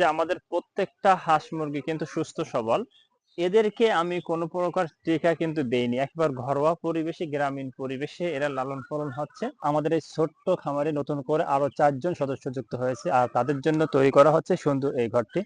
যে আমাদের প্রত্যেকটা হাঁস মুরগি কিন্তু সুস্থ সবল। এদেরকে আমি কোনো প্রকার টিকা কিন্তু দেইনি। একেবারে ঘরোয়া পরিবেশে, গ্রামীণ পরিবেশে এরা লালন পালন হচ্ছে। আমাদের এই ছোট্ট খামারে নতুন করে আরো ৪ জন সদস্য যুক্ত হয়েছে। আর তাদের জন্য তৈরি করা হচ্ছে সুন্দর এই ঘরটি।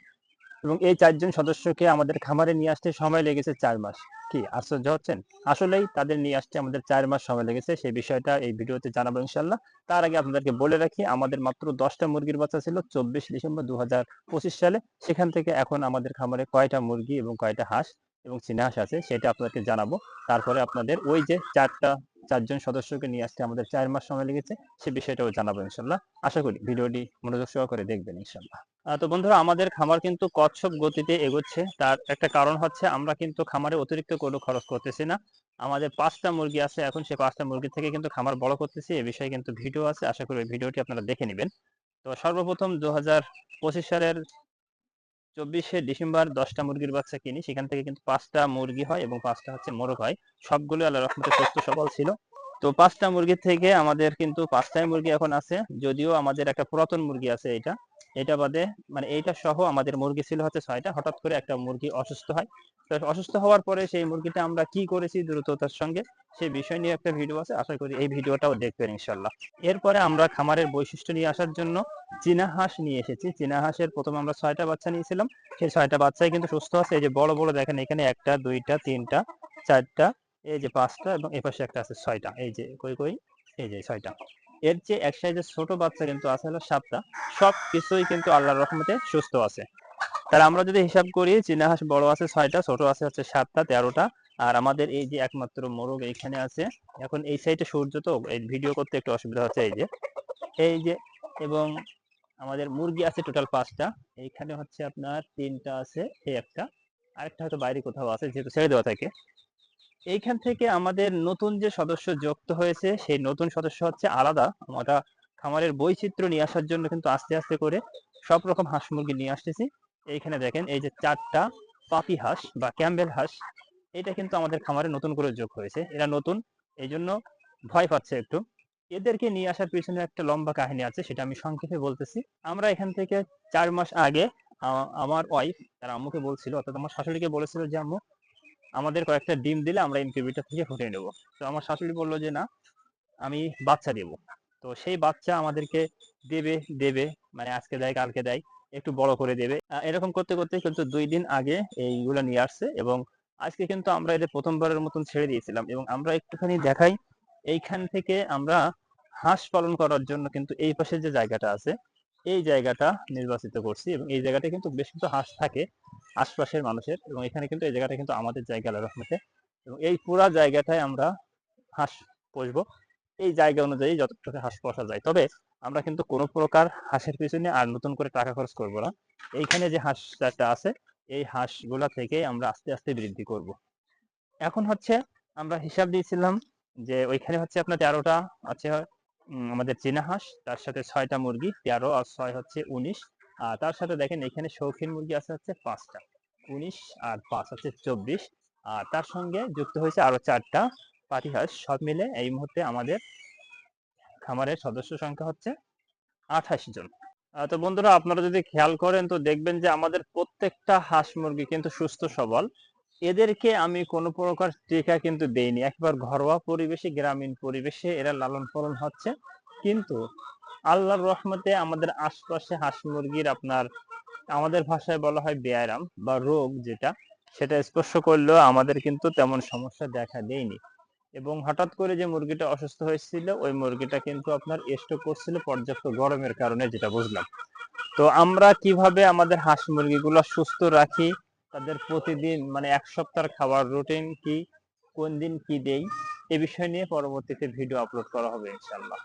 এবং এই ৪ জন সদস্যকে আমাদের খামারে নিয়ে আসতে সময় লেগেছে ৪ মাস। কি আশ্চর্য হচ্ছেন? আসলেই তাদের নিয়ে আসতে আমাদের ৪ মাস সময় লেগেছে। সেই বিষয়টা এই ভিডিওতে জানাবো ইনশাআল্লাহ। তার আগে আপনাদেরকে বলে রাখি, আমাদের মাত্র ১০ টা মুরগির বাচ্চা ছিল ২৪ ডিসেম্বর ২০২৫ সালে। সেখান থেকে এখন আমাদের খামারে কয়টা মুরগি এবং কয়টা হাঁস এবং চীনা হাঁস আছে সেটা আপনাদেরকে জানাবো। তারপরে আপনাদের ওই যে ৪ জন সদস্যকে নিয়ে আসতে আমাদের ৪ মাস সময় লেগেছে, সে বিষয়টাও জানাবো ইনশাআল্লাহ। আশা করি ভিডিওটি মনোযোগ সহকারে দেখবেন ইনশাআল্লাহ। তো বন্ধুরা, আমাদের খামার কিন্তু কচ্ছপ গতিতে এগোচ্ছে। তার একটা কারণ হচ্ছে আমরা কিন্তু খামারে অতিরিক্ত কোনো খরচ করতেছি না। আমাদের ৫ টা মুরগি আছে, এখন সেই ৫ টা মুরগি থেকে কিন্তু খামার বড় করতেছি। এ বিষয়ে কিন্তু ভিডিও আছে। আশা করি ওই ভিডিওটি আপনারা দেখে নিবেন। তো সর্বপ্রথম ২০২৫ সালের ২৪শে ডিসেম্বর ১০ টা মুরগির বাচ্চা কিনি। সেখান থেকে কিন্তু ৫ টা মুরগি হয় এবং ৫ টা হচ্ছে মোরগ হয়। সবগুলো আল্লাহর রহমতে সুস্থ সবল ছিল। তো ৫ টা মুরগির থেকে আমাদের কিন্তু ৫ টাই মুরগি এখন আছে। যদিও আমাদের একটা পুরাতন মুরগি আছে এইটা। এটা বাদে মানে এইটা সহ আমাদের মুরগি ছিল হচ্ছে ৬ টা। হঠাৎ করে একটা মুরগি অসুস্থ হয়। তো অসুস্থ হওয়ার পরে সেই মুরগিটা আমরা কি করেছি দ্রুততার সঙ্গে, সেই বিষয় নিয়ে একটা ভিডিও আছে। আশা করি এই ভিডিওটাও দেখবেন ইনশাআল্লাহ। এরপরে আমরা খামারের বৈশিষ্ট্য নিয়ে আসার জন্য চীনা হাঁস নিয়ে এসেছি। চীনা হাঁসের প্রথমে আমরা ৬ টা বাচ্চা নিয়েছিলাম। সেই ৬ টা বাচ্চাই কিন্তু সুস্থ আছে। এই যে বড়, বড় দেখেন এখানে ১ টা, ২ টা, ৩ টা, ৪ টা, এই যে ৫ টা এবং এপাশে একটা আছে ৬ টা। এই যে কই, এই যে ৬ টা। এর চেয়ে এক সাইজের ছোট বাচ্চা কিন্তু আছে হলো ৭ টা। সবকিছুই কিন্তু আল্লাহর রহমতে সুস্থ আছে। তাহলে আমরা যদি হিসাব করি, চীনা হাঁস বড় আছে ৬ টা, ছোট আছে হচ্ছে ৭ টা, ১৩ টা। আর আমাদের এই যে একমাত্র মোরগ এইখানে আছে। এখন এই সাইডে সূর্য তো এই ভিডিও করতে একটু অসুবিধা হচ্ছে এই যে এবং আমাদের মুরগি আছে টোটাল ৫ টা। এইখানে হচ্ছে আপনার ৩ টা আছে, এই একটা। আরেকটা হয়তো বাইরে কোথাও আছে যেহেতু ছেড়ে দেওয়া থাকে। এইখান থেকে আমাদের নতুন যে সদস্য যুক্ত হয়েছে, সেই নতুন সদস্য হচ্ছে আলাদা। আমরা খামারের বৈচিত্র্য নিয়ে আসার জন্য কিন্তু আস্তে, আস্তে করে সব রকম হাঁস মুরগি নিয়ে আসতেছি। এইখানে দেখেন এই যে ৪ টা পাতি হাঁস বা ক্যাম্বেল হাঁস, এটা কিন্তু আমাদের খামারে নতুন করে যোগ হয়েছে। এরা নতুন, এইজন্য ভয় পাচ্ছে একটু। এদেরকে নিয়ে আসার পেছনে একটা লম্বা কাহিনী আছে, সেটা আমি সংক্ষেপে বলতেছি। আমরা এখান থেকে ৪ মাস আগে আমার ওয়াইফ তার আম্মুকে বলছিল, অর্থাৎ আমার শাশুড়িকে বলেছিল যে, "আম্মু, আমাদের কয়েকটা ডিম দিলে আমরা ইনকিউবেটর থেকে ফুটিয়ে নেব।" তো আমার শাশুড়ি বলল যে, "না, আমি বাচ্চা দেব।" তো সেই বাচ্চা আমাদেরকে দেবে, দেবে মানে আজকে দেয়, কালকে দেয়, একটু বড় করে দেবে। এরকম করতে, করতে কিন্তু ২ দিন আগে এইগুলা নিয়ে আসছে এবং আজকে কিন্তু আমরা এদের ১ম বারের মতন ছেড়ে দিয়েছিলাম এবং আমরা একটুখানি দেখাই, এইখান থেকে আমরা হাঁস পালন করার জন্য কিন্তু এই পাশে যে জায়গাটা আছে, এই জায়গাটা নির্বাচিত করছি এবং এই জায়গাটায় কিন্তু বেশ কিছু হাঁস থাকে আশপাশের মানুষের এবং এখানে কিন্তু এই জায়গাটা কিন্তু আমাদের জায়গা আল্লাহর রহমতে। এবং এই পুরা জায়গাটায় আমরা হাঁস পুষবো। এই জায়গা অনুযায়ী যতটুকু হাঁস পোষা যায়। তবে আমরা কিন্তু কোনো প্রকার হাঁসের পিছনে আর নতুন করে টাকা খরচ করব না। এইখানে যে হাঁস ৪ টা আছে, এই হাঁসগুলা থেকেই আমরা আস্তে, আস্তে বৃদ্ধি করব। এখন হচ্ছে আমরা হিসাব দিয়েছিলাম যে ওইখানে হচ্ছে আপনার ১৩ টা আছে আমাদের চীনা হাঁস, তার সাথে ৬ টা মুরগি, ১৩ আর ৬ হচ্ছে ১৯। আর তার সাথে দেখেন এখানে শৌখিন মুরগি আছে হচ্ছে ৫ টা। ১৯ আর ৫ হচ্ছে ২৪। আর তার সঙ্গে যুক্ত হয়েছে আরো ৪ টা পাতি হাঁস। সব মিলে এই মুহূর্তে আমাদের খামারের সদস্য সংখ্যা হচ্ছে ২৮ জন। তো বন্ধুরা, আপনারা যদি খেয়াল করেন তো দেখবেন যে আমাদের প্রত্যেকটা হাঁস মুরগি কিন্তু সুস্থ সবল। এদেরকে আমি কোনো প্রকার টিকা কিন্তু দেইনি। একেবারে ঘরোয়া পরিবেশে, গ্রামীণ পরিবেশে এরা লালন পালন হচ্ছে। কিন্তু আল্লাহর রহমতে আমাদের আশপাশে হাঁস মুরগির আপনার আমাদের ভাষায় বলা হয় বেয়ারাম বা রোগ যেটা, সেটা স্পর্শ করলেও আমাদের কিন্তু তেমন সমস্যা দেখা দেয়নি। এবং হঠাৎ করে যে মুরগিটা অসুস্থ হয়েছিল, ওই মুরগিটা কিন্তু আপনার স্ট্রোক করছিল পর্যাপ্ত গরমের কারণে, যেটা বুঝলাম। তো আমরা কিভাবে আমাদের হাঁস মুরগিগুলো সুস্থ রাখি, তাদের প্রতিদিন মানে ১ সপ্তাহের খাবার রুটিন কি, কোন দিন কি দেই, এ বিষয় নিয়ে পরবর্তীতে ভিডিও আপলোড করা হবে ইনশাআল্লাহ।